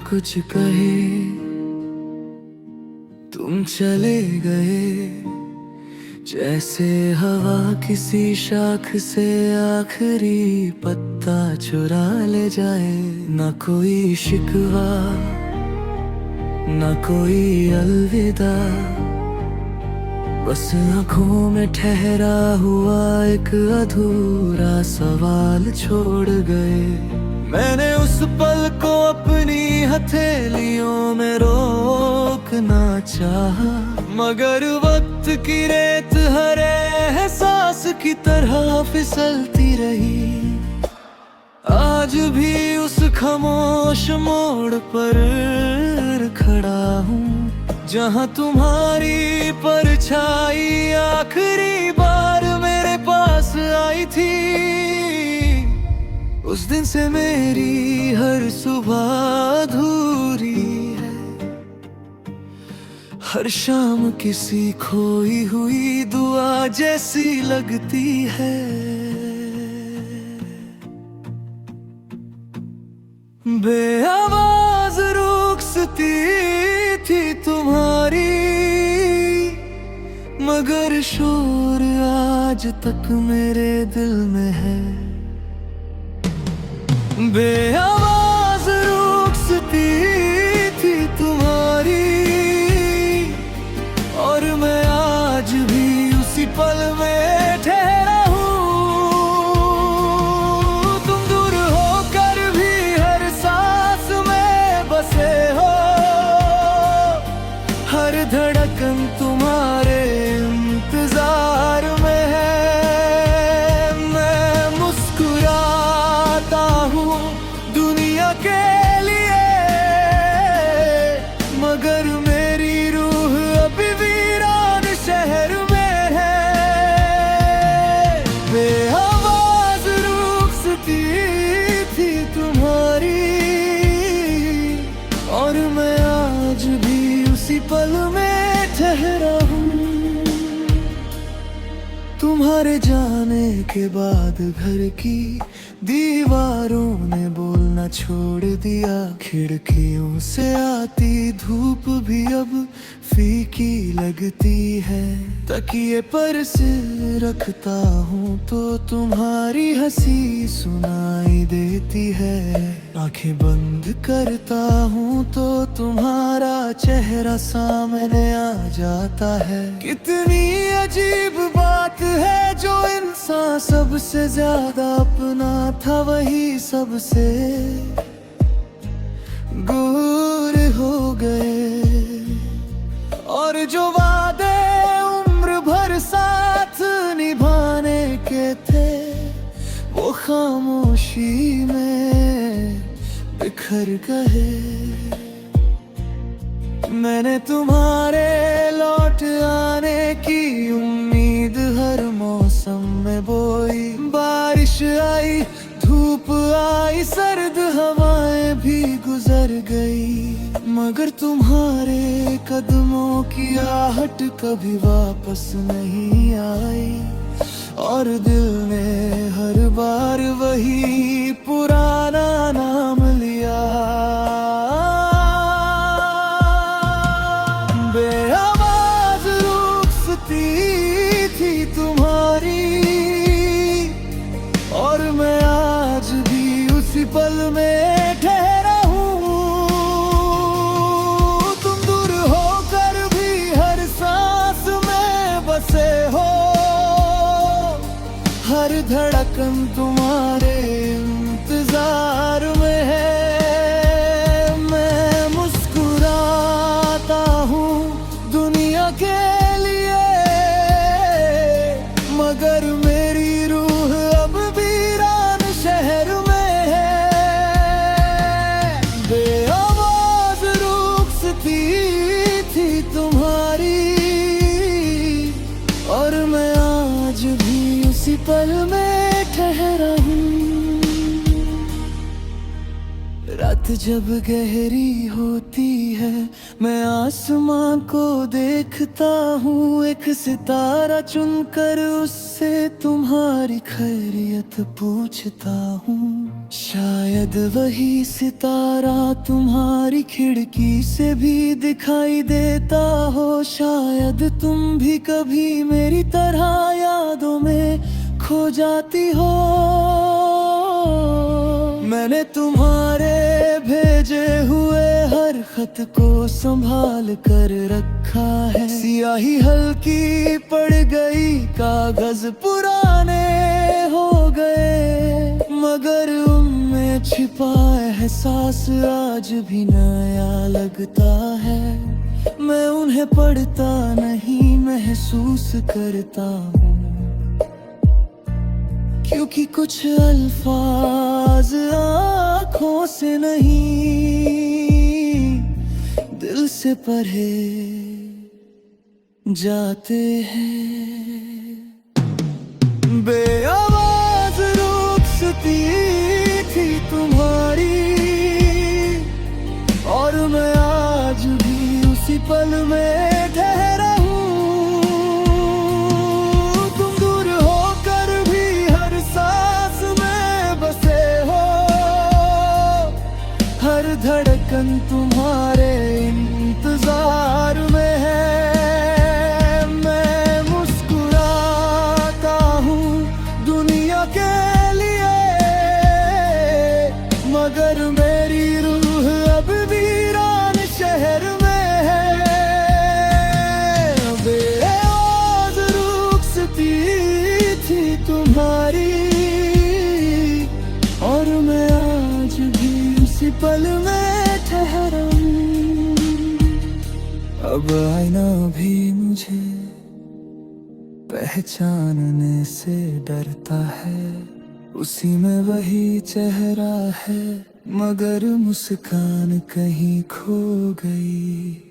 कुछ कहे तुम चले गए, जैसे हवा किसी शाख से आखिरी पत्ता चुरा ले जाए। न कोई शिकवा न कोई अलविदा, बस आँखों में ठहरा हुआ एक अधूरा सवाल छोड़ गए। मैंने उस पल को अपनी हथेलियों में रोकना चाहा, मगर वक्त की रेत हर एहसास की तरह फिसलती रही। आज भी उस खामोश मोड़ पर खड़ा हूँ, जहाँ तुम्हारी परछाई आखिरी बार मेरे पास आई थी। उस दिन से मेरी हर सुबह अधूरी है, हर शाम किसी खोई हुई दुआ जैसी लगती है। बेआवाज रुखसती थी तुम्हारी, मगर शोर आज तक मेरे दिल में है। बेआवाज रुखसती थी तुम्हारी, और मैं आज भी उसी पल में ठहरा हूँ। तुम दूर होकर भी हर सांस में बसे हो, हर धड़कन तुम्हारे इंतजार में है। मैं मुस्कुराता हूँ दुनिया के लिए, मगर मेरी रूह अभी वीरान शहर में है। बेआवाज रुखसती थी तुम्हारी, और मैं आज भी उसी पल में ठहरा हूँ। तुम्हारे जाने के बाद घर की दीवारों ने बोलना छोड़ दिया, खिड़कियों से आती धूप भी अब फीकी लगती है। तकिए पर सिर रखता हूँ तो तुम्हारी हंसी सुनाई देती है। आंखें बंद करता हूँ तो तुम्हारा चेहरा सामने आ जाता है। कितनी अजीब बात है, जो इंसान सबसे ज्यादा अपना था वही सबसे दूर हो गए। और जो वादे उम्र भर साथ निभाने के थे, वो खामोशी में बिखर गए। मैंने तुम्हारे लौट आने की उम्मीद हर मौसम में बोई। बारिश आई, धूप आई, सर्द हवाएं भी गुजर गई, मगर तुम्हारे कदमों की आहट कभी वापस नहीं आई। और दिल ने हर बार वही पुराना नाम लिया। बेआवाज रुखसती थी तुम्हारी, और मैं आज भी उसी पल में ठहरा हूँ। तुम दूर होकर भी हर सांस में बसे हो, हर धड़कन तुम्हारे इंतजार में है। मैं मुस्कुराता हूँ दुनिया के लिए, मगर मेरी रूह अब वीरान शहर में है। बेआवाज रुखसती थी तुम्हारी, और मैं आज भी उसी पल में ठहरा हूँ। रात जब गहरी होती है, मैं आसमां को देखता हूँ। एक सितारा चुनकर उससे तुम्हारी खैरियत पूछता हूँ। शायद वही सितारा तुम्हारी खिड़की से भी दिखाई देता हो। शायद तुम भी कभी मेरी तरह यादों में खो जाती हो। मैंने तुम्हारे भेजे हुए हर खत को संभाल कर रखा है। सियाही हल्की पड़ गई, कागज पुराने हो गए, मगर उनमें छिपा एहसास आज भी नया लगता है। मैं उन्हें पढ़ता नहीं, महसूस करता हूँ, क्योंकि कुछ अल्फाज आँखों से नहीं दिल से पढ़े जाते हैं। बेआवाज़ रुखसती थी तुम्हारी, और मैं आज भी उसी पल में ठहरा हूँ। तुम दूर होकर भी हर सांस में बसे हो, हर धड़कन तुम्हारे इंतजार में है। मैं मुस्कुराता हूँ दुनिया के लिए, मगर मेरी रूह अब वीरान शहर में है। बेआवाज़ रुखसती थी तुम्हारी, और मैं आज भी उसी पल में ठहरा हूँ। अब आईना भी मुझे पहचानने से डरता है। उसी में वही चेहरा है, मगर मुस्कान कहीं खो गई।